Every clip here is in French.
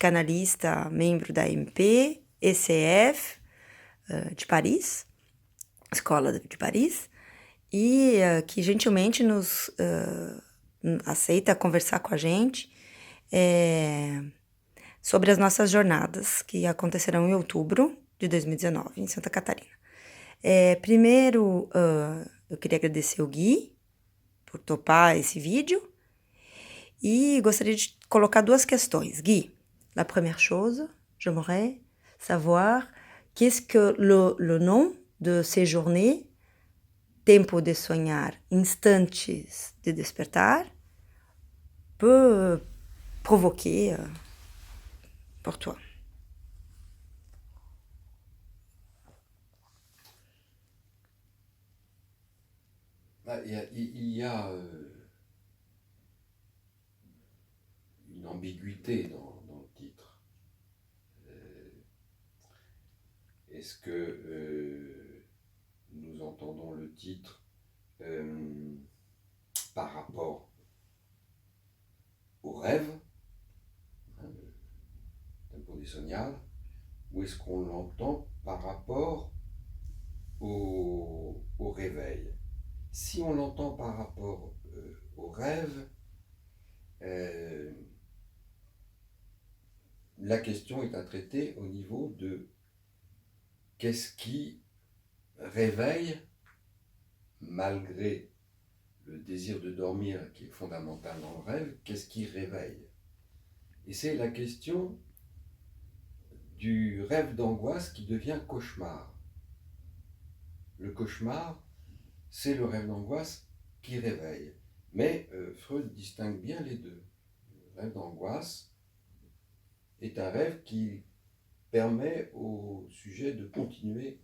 psicanalista, membro da MP, ECF, de Paris, Escola de Paris, e que gentilmente nos aceita conversar com a gente sobre as nossas jornadas, que acontecerão em outubro de 2019, em Santa Catarina. Primeiro, eu queria agradecer o Gui por topar esse vídeo e gostaria de colocar duas questões. Gui, la première chose, j'aimerais savoir qu'est-ce que le nom de ces journées, tempo de sonhar, instantes de despertar, peut provoquer pour toi. Il y a une ambiguïté dans le titre. Est-ce que nous entendons le titre par rapport au rêve, le tempo di sognare, ou est-ce qu'on l'entend par rapport au réveil? Si on l'entend par rapport au rêve, la question est à traiter au niveau de qu'est-ce qui réveille, malgré le désir de dormir qui est fondamental dans le rêve, qu'est-ce qui réveille? Et c'est la question du rêve d'angoisse qui devient cauchemar. Le cauchemar, c'est le rêve d'angoisse qui réveille. Mais Freud distingue bien les deux. Le rêve d'angoisse est un rêve qui permet au sujet de continuer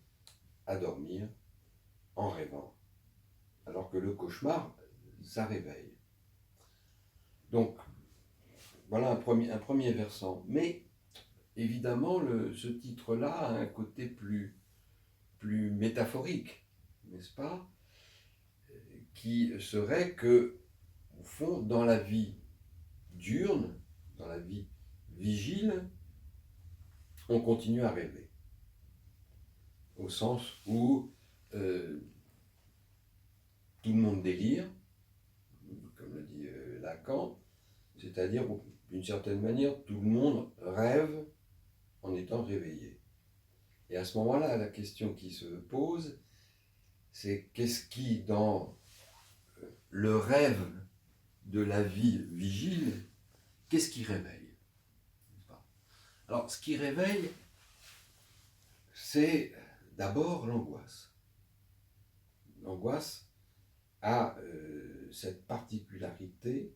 à dormir en rêvant. Alors que le cauchemar, ça réveille. Donc, voilà un premier versant. Mais, évidemment, ce titre-là a un côté plus métaphorique, n'est-ce pas? Qui serait que, au fond, dans la vie diurne, dans la vie vigile, on continue à rêver. Au sens où tout le monde délire, comme le dit Lacan, c'est-à-dire, d'une certaine manière, tout le monde rêve en étant réveillé. Et à ce moment-là, la question qui se pose, c'est qu'est-ce qui, dans le rêve de la vie vigile, qu'est-ce qui réveille? Alors, ce qui réveille, c'est d'abord l'angoisse. L'angoisse a cette particularité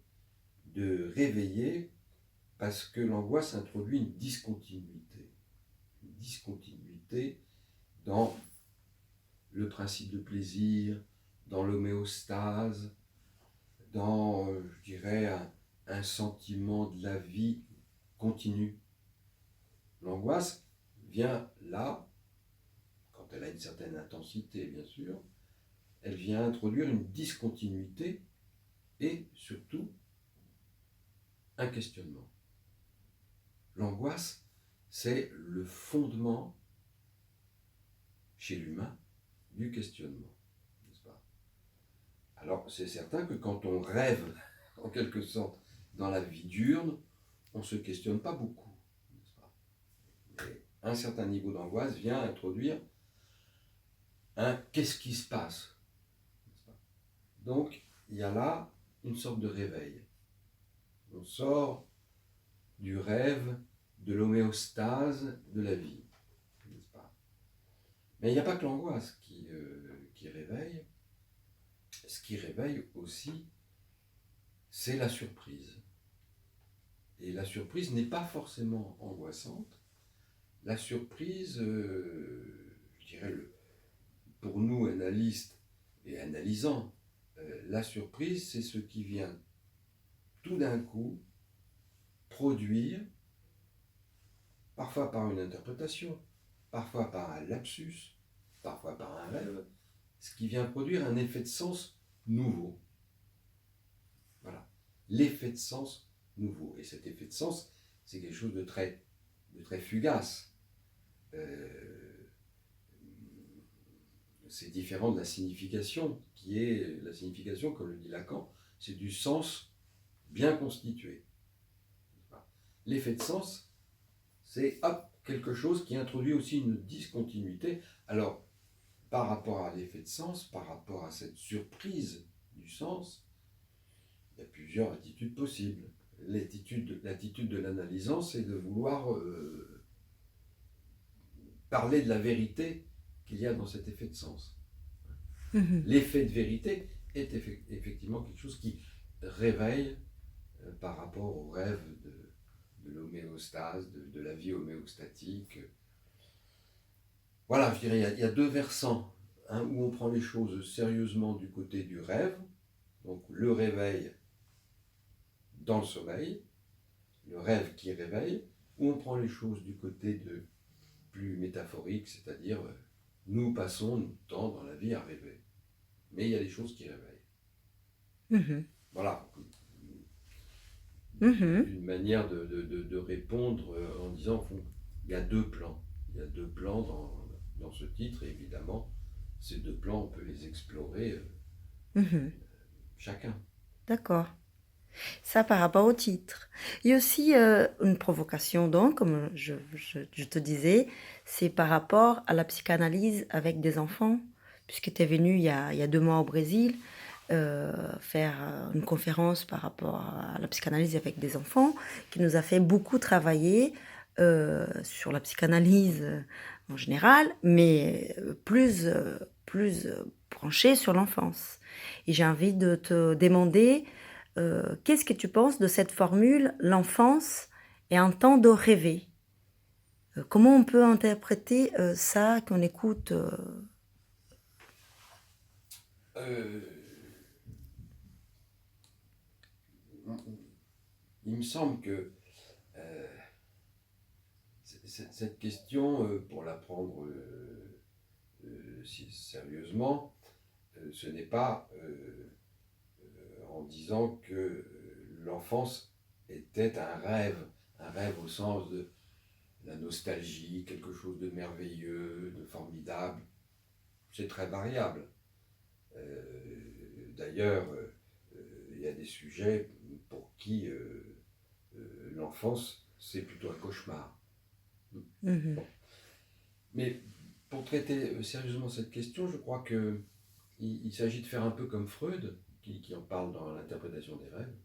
de réveiller parce que l'angoisse introduit une discontinuité dans le principe de plaisir, dans l'homéostase, dans, je dirais, un sentiment de la vie continue. L'angoisse vient là, quand elle a une certaine intensité, bien sûr, elle vient introduire une discontinuité et surtout un questionnement. L'angoisse, c'est le fondement chez l'humain du questionnement, n'est-ce pas? Alors, c'est certain que quand on rêve, en quelque sorte, dans la vie diurne, on ne se questionne pas beaucoup, n'est-ce pas? Et un certain niveau d'angoisse vient introduire un qu'est-ce qui se passe, n'est-ce pas? Donc, il y a là une sorte de réveil. On sort du rêve, de l'homéostase de la vie, n'est-ce pas? Mais il n'y a pas que l'angoisse qui réveille. Ce qui réveille aussi, c'est la surprise. Et la surprise n'est pas forcément angoissante. La surprise, je dirais, pour nous, analystes et analysants, la surprise, c'est ce qui vient tout d'un coup produire, parfois par une interprétation, parfois par un lapsus, parfois par un rêve, ce qui vient produire un effet de sens nouveau. Voilà, l'effet de sens nouveau. Et cet effet de sens, c'est quelque chose de très fugace. C'est différent de la signification, qui est la signification, comme le dit Lacan, c'est du sens bien constitué. L'effet de sens, c'est hop, quelque chose qui introduit aussi une discontinuité. Alors, par rapport à l'effet de sens, par rapport à cette surprise du sens, il y a plusieurs attitudes possibles. L'attitude de l'analysant, c'est de vouloir parler de la vérité qu'il y a dans cet effet de sens. L'effet de vérité est effectivement quelque chose qui réveille par rapport au rêve de l'homéostase, de la vie homéostatique. Voilà, je dirais, il y a deux versants, où on prend les choses sérieusement du côté du rêve, donc le réveil dans le sommeil, le rêve qui réveille, ou on prend les choses du côté de plus métaphorique, c'est-à-dire nous passons notre temps dans la vie à rêver. Mais il y a des choses qui réveillent. Voilà. Une manière de répondre en disant il y a deux plans. Il y a deux plans dans ce titre, et évidemment, ces deux plans, on peut les explorer chacun. D'accord. Ça par rapport au titre. Il y a aussi une provocation, donc, comme je te disais, c'est par rapport à la psychanalyse avec des enfants, puisque tu es venu il y a 2 mois au Brésil faire une conférence par rapport à la psychanalyse avec des enfants, qui nous a fait beaucoup travailler sur la psychanalyse en général, mais plus branché sur l'enfance. Et j'ai envie de te demander qu'est-ce que tu penses de cette formule, l'enfance est un temps de rêver? Comment on peut interpréter ça qu'on écoute Il me semble que cette question, pour la prendre si sérieusement, ce n'est pas en disant que l'enfance était un rêve au sens de la nostalgie, quelque chose de merveilleux, de formidable. C'est très variable. D'ailleurs, il y a des sujets pour qui l'enfance, c'est plutôt un cauchemar. Bon. Mais pour traiter sérieusement cette question, je crois qu'il s'agit de faire un peu comme Freud, qui en parle dans l'interprétation des rêves.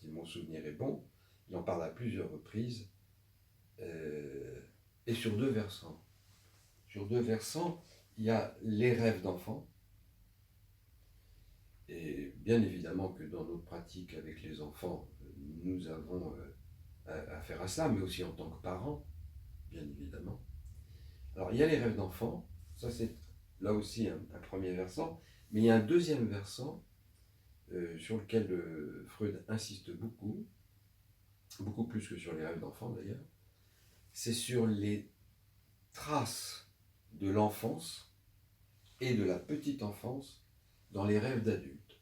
Si mon souvenir est bon, il en parle à plusieurs reprises, et sur deux versants. Sur deux versants, il y a les rêves d'enfants, et bien évidemment que dans nos pratiques avec les enfants, nous avons affaire à cela, mais aussi en tant que parents, bien évidemment. Alors il y a les rêves d'enfants, ça c'est là aussi un premier versant, mais il y a un deuxième versant sur lequel Freud insiste beaucoup plus que sur les rêves d'enfants d'ailleurs, c'est sur les traces de l'enfance et de la petite enfance dans les rêves d'adultes.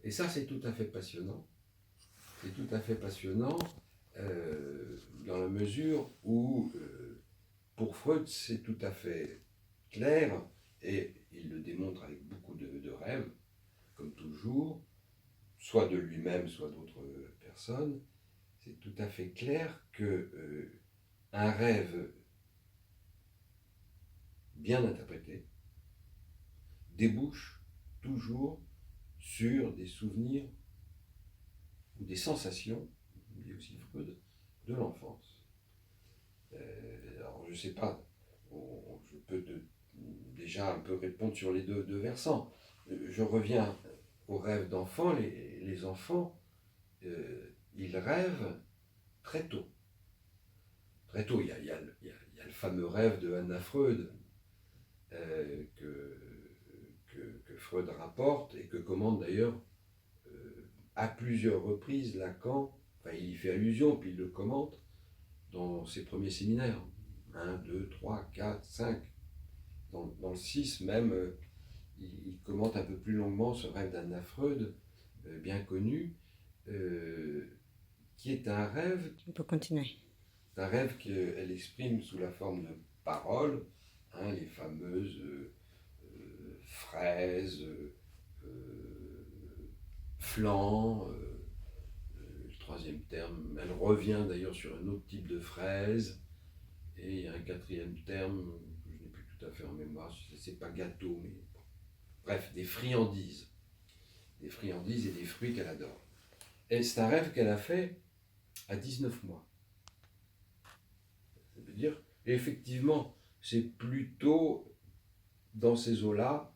Et ça, c'est tout à fait passionnant. C'est tout à fait passionnant dans la mesure où, pour Freud, c'est tout à fait clair, et il le démontre avec beaucoup de rêves, comme toujours, soit de lui-même, soit d'autres personnes. C'est tout à fait clair que un rêve bien interprété débouche toujours sur des souvenirs ou des sensations, dit aussi Freud, de l'enfance. Alors je ne sais pas, je peux déjà un peu répondre sur les deux versants. Je reviens aux rêves d'enfants. Les enfants, ils rêvent très tôt. Très tôt, il y a le fameux rêve de Anna Freud, que Freud rapporte et que commande d'ailleurs à plusieurs reprises Lacan. Enfin, il y fait allusion, puis il le commente dans ses premiers séminaires. 1, 2, 3, 4, 5. Dans le 6 même, il commente un peu plus longuement ce rêve d'Anna Freud, bien connu, qui est un rêve, On peut continuer. qu'elle exprime sous la forme de paroles, hein, les fameuses fraises, flancs, le troisième terme, elle revient d'ailleurs sur un autre type de fraise, et il y a un quatrième terme que je n'ai plus tout à fait en mémoire, c'est pas gâteau, mais bon. Bref, des friandises et des fruits qu'elle adore. Et c'est un rêve qu'elle a fait à 19 mois. Ça veut dire, et effectivement, c'est plutôt dans ces eaux-là,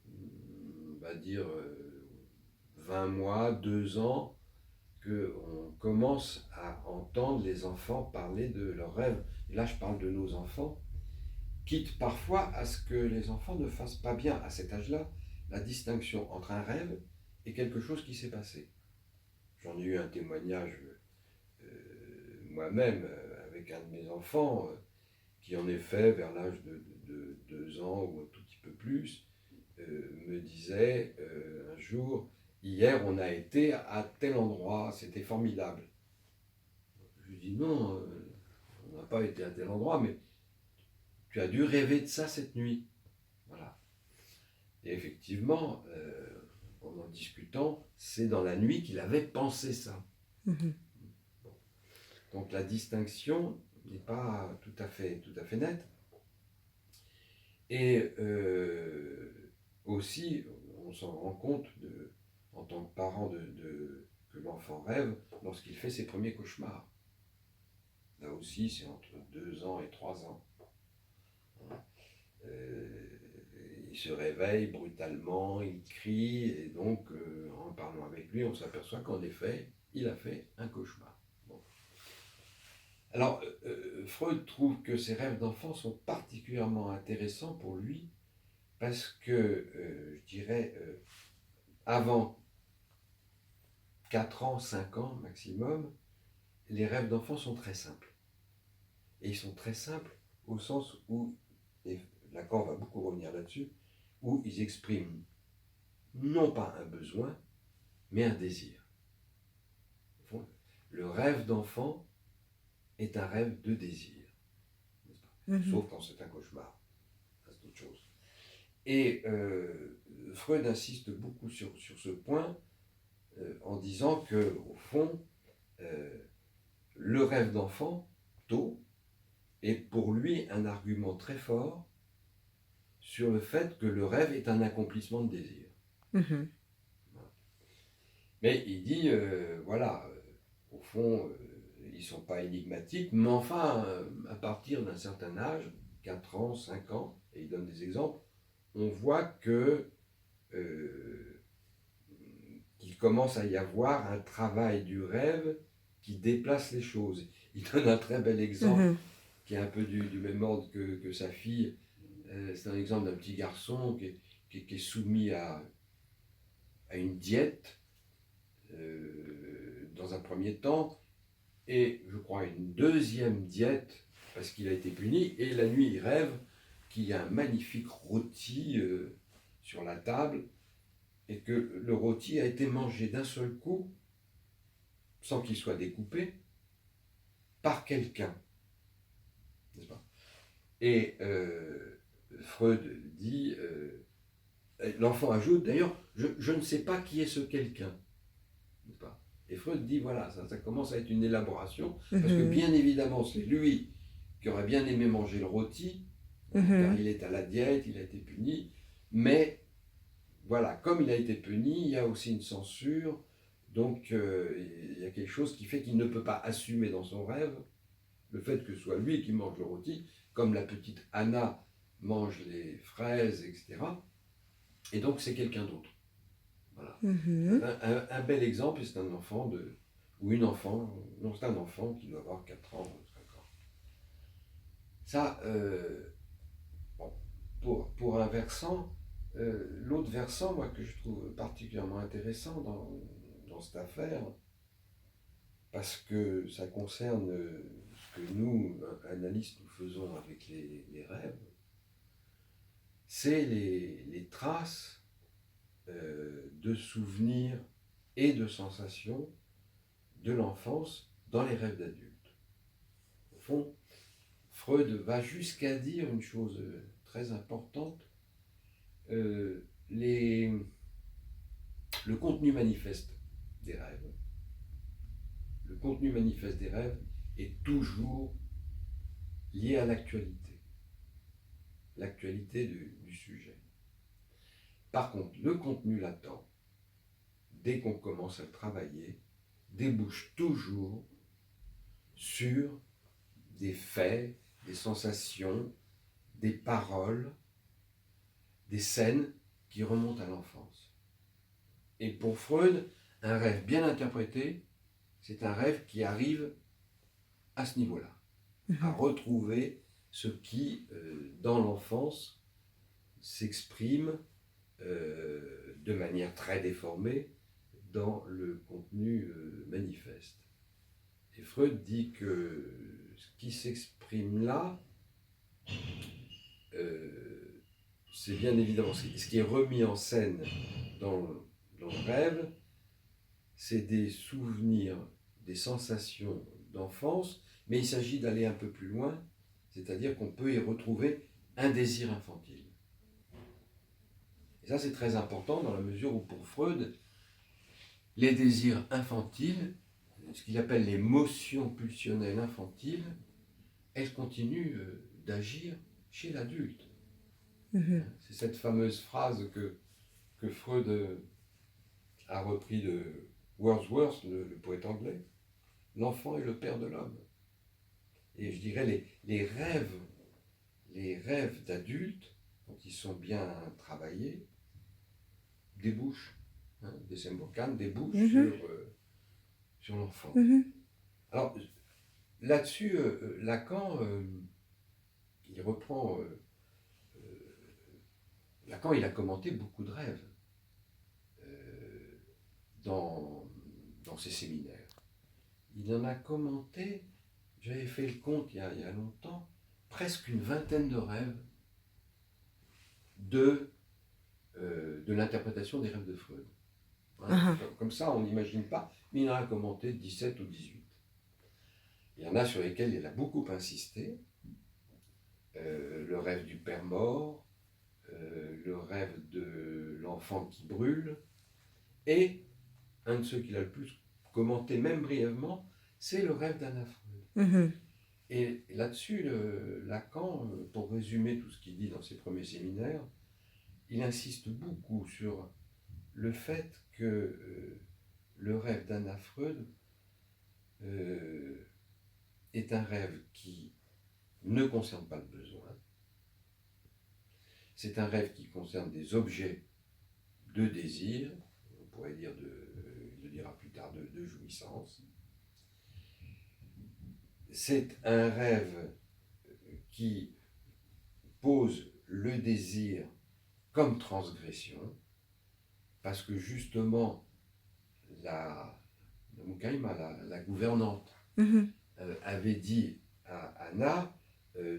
on va dire 20 mois, 2 ans, qu'on commence à entendre les enfants parler de leurs rêves. Et là, je parle de nos enfants, quitte parfois à ce que les enfants ne fassent pas bien, à cet âge-là, la distinction entre un rêve et quelque chose qui s'est passé. J'en ai eu un témoignage moi-même avec un de mes enfants qui, en effet, vers l'âge de 2 ans ou un tout petit peu plus, me disait un jour, hier on a été à tel endroit, c'était formidable. Je lui dis non, on n'a pas été à tel endroit, mais tu as dû rêver de ça cette nuit. Voilà. Et effectivement, en discutant, c'est dans la nuit qu'il avait pensé ça. Mhm. Bon. Donc la distinction n'est pas tout à fait nette. Et aussi, on s'en rend compte en tant que parent que l'enfant rêve lorsqu'il fait ses premiers cauchemars. Là aussi, c'est entre 2 ans et 3 ans. Il se réveille brutalement, il crie, et donc en parlant avec lui, on s'aperçoit qu'en effet, il a fait un cauchemar. Bon. Alors, Freud trouve que ces rêves d'enfant sont particulièrement intéressants pour lui parce que, je dirais, avant 4 ans, 5 ans maximum, les rêves d'enfant sont très simples. Et ils sont très simples au sens où, et Lacan va beaucoup revenir là-dessus, où ils expriment non pas un besoin, mais un désir. Le rêve d'enfant est un rêve de désir, n'est-ce pas? Sauf quand c'est un cauchemar, c'est autre chose. Et Freud insiste beaucoup sur ce point en disant que, au fond, le rêve d'enfant, tôt, est pour lui un argument très fort sur le fait que le rêve est un accomplissement de désir. Mhm. Mais il dit, voilà, au fond, ils ne sont pas énigmatiques, mais enfin, à partir d'un certain âge, 4 ans, 5 ans, et il donne des exemples, on voit qu'il commence à y avoir un travail du rêve qui déplace les choses. Il donne un très bel exemple Mhm. qui est un peu du même ordre que sa fille. C'est un exemple d'un petit garçon qui est soumis à une diète dans un premier temps, et je crois une deuxième diète parce qu'il a été puni, et la nuit il rêve qu'il y a un magnifique rôti sur la table, et que le rôti a été mangé d'un seul coup, sans qu'il soit découpé, par quelqu'un. N'est-ce pas? Et Freud dit, l'enfant ajoute d'ailleurs, je ne sais pas qui est ce quelqu'un. N'est-ce pas? Et Freud dit, voilà, ça commence à être une élaboration, parce que bien évidemment, c'est lui qui aurait bien aimé manger le rôti, car il est à la diète, il a été puni, mais voilà, comme il a été puni, il y a aussi une censure, donc il y a quelque chose qui fait qu'il ne peut pas assumer dans son rêve le fait que ce soit lui qui mange le rôti, comme la petite Anna mange les fraises, etc. Et donc c'est quelqu'un d'autre. Voilà. Un bel exemple, c'est un enfant ou une enfant, non, c'est un enfant qui doit avoir 4 ans, 5 ans. Ça, bon, pour un versant, l'autre versant, moi, que je trouve particulièrement intéressant dans cette affaire, parce que ça concerne ce que nous, analystes, nous faisons avec les rêves, c'est les traces de souvenirs et de sensations de l'enfance dans les rêves d'adultes. Au fond, Freud va jusqu'à dire une chose très importante, le contenu manifeste des rêves. Le contenu manifeste des rêves est toujours lié à l'actualité du sujet. Par contre, le contenu latent, dès qu'on commence à le travailler, débouche toujours sur des faits, des sensations, des paroles, des scènes qui remontent à l'enfance. Et pour Freud, un rêve bien interprété, c'est un rêve qui arrive à ce niveau-là, à retrouver ce qui, dans l'enfance, s'exprime de manière très déformée dans le contenu manifeste. Et Freud dit que ce qui s'exprime là, c'est bien évidemment ce qui est remis en scène dans le rêve, c'est des souvenirs, des sensations d'enfance, mais il s'agit d'aller un peu plus loin, c'est-à-dire qu'on peut y retrouver un désir infantile. Et ça, c'est très important dans la mesure où, pour Freud, les désirs infantiles, ce qu'il appelle les motions pulsionnelles infantiles, elles continuent d'agir chez l'adulte. C'est cette fameuse phrase que Freud a repris de Wordsworth, le poète anglais. L'enfant est le père de l'homme. Et je dirais les rêves d'adultes, quand ils sont bien travaillés, débouchent, desembocano, débouchent sur l'enfant. Alors, là-dessus, Lacan, il reprend... Lacan, il a commenté beaucoup de rêves dans ses séminaires. Il en a commenté, j'avais fait le compte il y a longtemps, presque une vingtaine de rêves de l'interprétation des rêves de Freud. Comme ça, on n'imagine pas, mais il en a commenté 17 ou 18. Il y en a sur lesquels il a beaucoup insisté. Le rêve du père mort, le rêve de l'enfant qui brûle, et un de ceux qu'il a le plus commenté, même brièvement, c'est le rêve d'Anna Freud. Et là-dessus, Lacan, pour résumer tout ce qu'il dit dans ses premiers séminaires, il insiste beaucoup sur le fait que le rêve d'Anna Freud est un rêve qui ne concerne pas le besoin. C'est un rêve qui concerne des objets de désir, on pourrait dire, il le dira plus tard, de jouissance. C'est un rêve qui pose le désir comme transgression, parce que justement, la gouvernante, avait dit à Anna,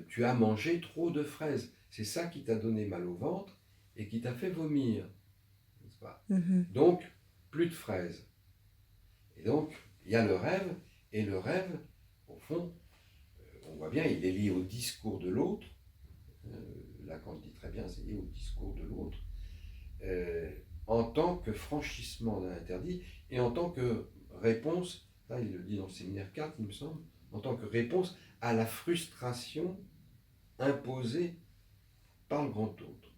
tu as mangé trop de fraises, c'est ça qui t'a donné mal au ventre et qui t'a fait vomir, n'est-ce pas? Donc, plus de fraises. Et donc, il y a le rêve, et le rêve, au fond, on voit bien, il est lié au discours de l'autre. Lacan dit très bien, c'est lié au discours de l'autre, en tant que franchissement d'un interdit et en tant que réponse, là il le dit dans le séminaire 4, il me semble, en tant que réponse à la frustration imposée par le grand autre.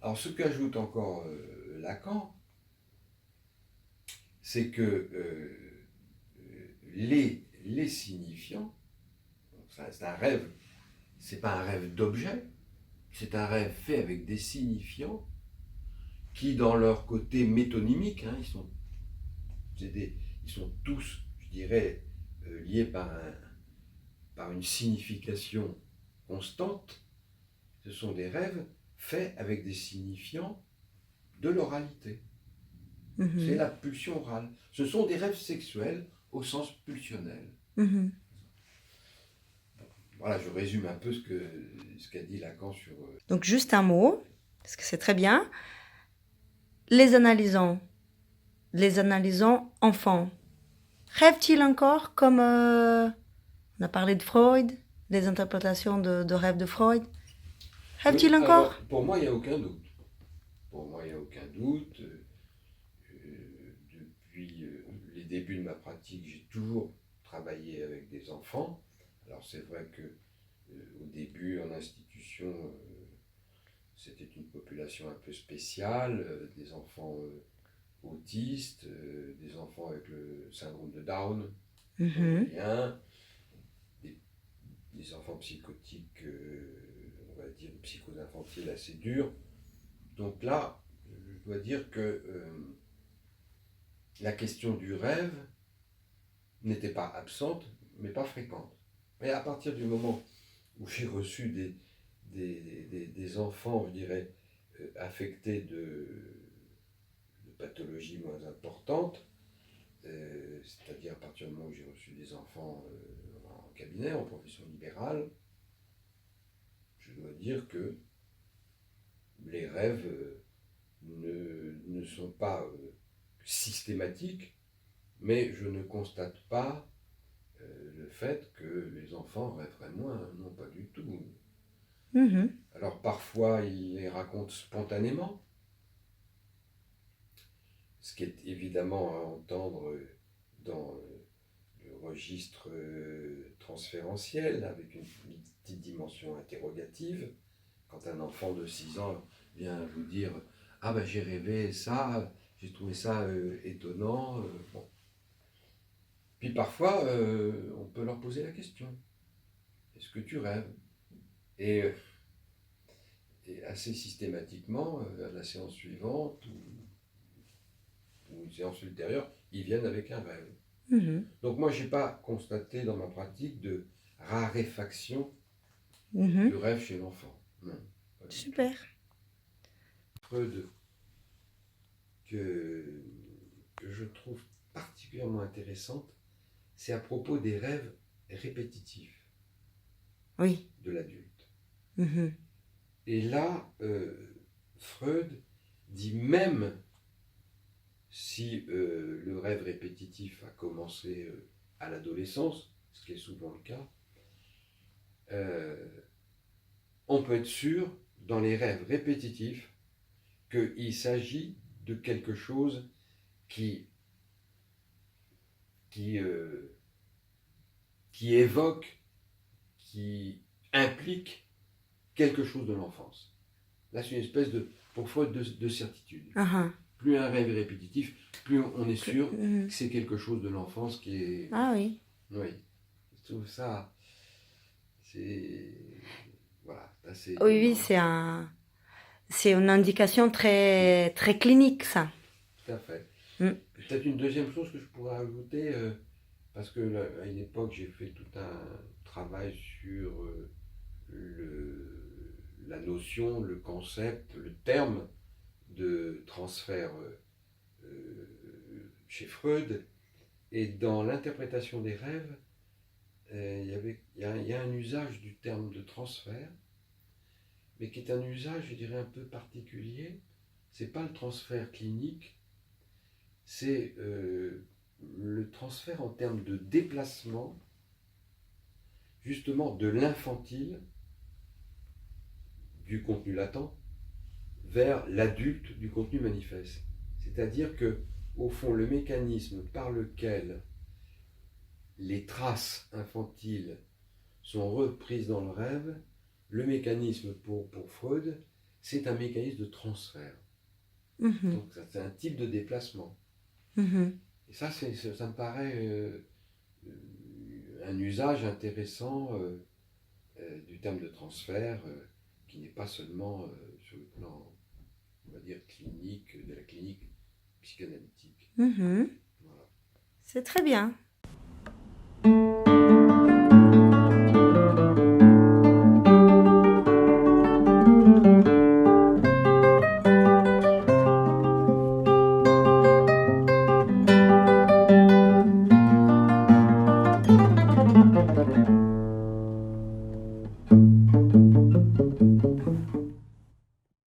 Alors ce qu'ajoute encore Lacan, c'est que les signifiants, c'est un rêve, c'est pas un rêve d'objet, c'est un rêve fait avec des signifiants qui, dans leur côté métonymique, ils sont tous, je dirais, liés par une signification constante. Ce sont des rêves faits avec des signifiants de l'oralité. C'est la pulsion orale. Ce sont des rêves sexuels au sens pulsionnel. Voilà, je résume un peu ce qu'a dit Lacan sur... Donc juste un mot, parce que c'est très bien. Les analysons les analysons enfants. Rêvent-ils encore comme on a parlé de Freud, les interprétations de rêves de Freud? Oui, Rêvent-ils encore? alors, pour moi, il n'y a aucun doute. Pour moi, il n'y a aucun doute. Depuis les débuts de ma pratique, j'ai toujours travaillé avec des enfants. Alors, c'est vrai que au début, en institution, c'était une population un peu spéciale, des enfants autistes, des enfants avec le syndrome de Down, Mhm. bien, des, des enfants psychotiques, on va dire, psychose infantile assez dures. Donc là, je dois dire que la question du rêve n'était pas absente, mais pas fréquente. Mais à partir du moment où j'ai reçu des enfants, je dirais, affectés de pathologies moins importantes, c'est-à-dire à partir du moment où j'ai reçu des enfants en cabinet, en profession libérale, je dois dire que les rêves ne sont pas systématiques, mais je ne constate pas le fait que les enfants rêveraient moins, non pas du tout. Mhm. Alors parfois ils les racontent spontanément, ce qui est évidemment à entendre dans le registre transférentiel, avec une petite dimension interrogative. Quand un enfant de 6 ans vient vous dire « Ah ben j'ai rêvé ça, j'ai trouvé ça étonnant bon. ». Puis parfois, on peut leur poser la question « Est-ce que tu rêves ?» Et assez systématiquement, à la séance suivante ou une séance ultérieure, ils viennent avec un rêve. Mhm. Donc moi, je n'ai pas constaté dans ma pratique de raréfaction Mhm. du rêve chez l'enfant. Non, pas du tout. Super. Freud, que je trouve particulièrement intéressante, c'est à propos des rêves répétitifs Oui. de l'adulte. Mhm. Et là, Freud dit même si le rêve répétitif a commencé à l'adolescence, ce qui est souvent le cas, on peut être sûr, dans les rêves répétitifs, qu'il s'agit de quelque chose qui, qui, euh, qui évoque, qui implique quelque chose de l'enfance. Là, c'est une espèce de, pour Freud, de certitude. Ah, Plus un rêve est répétitif, plus on est sûr mhm. que c'est quelque chose de l'enfance qui est... Ah oui. Oui, je trouve ça... C'est... Voilà, assez Oui, oui, étonnant. c'est une indication très, très clinique, ça. Tout à fait. Mm. Peut-être une deuxième chose que je pourrais ajouter, parce que là, à une époque, j'ai fait tout un travail sur la notion, le concept, le terme de transfert chez Freud. Et dans l'interprétation des rêves, il y a un usage du terme de transfert, mais qui est un usage, je dirais, un peu particulier. C'est pas le transfert clinique, c'est le transfert en termes de déplacement, justement, de l'infantile, du contenu latent, vers l'adulte du contenu manifeste. C'est-à-dire que, au fond, le mécanisme par lequel les traces infantiles sont reprises dans le rêve, le mécanisme pour Freud, c'est un mécanisme de transfert. Mhm. Donc c'est un type de déplacement. Mhm. Et ça, ça me paraît un usage intéressant du terme de transfert, qui n'est pas seulement sur le plan, on va dire, clinique, de la clinique psychanalytique. Mhm. Voilà. C'est très bien.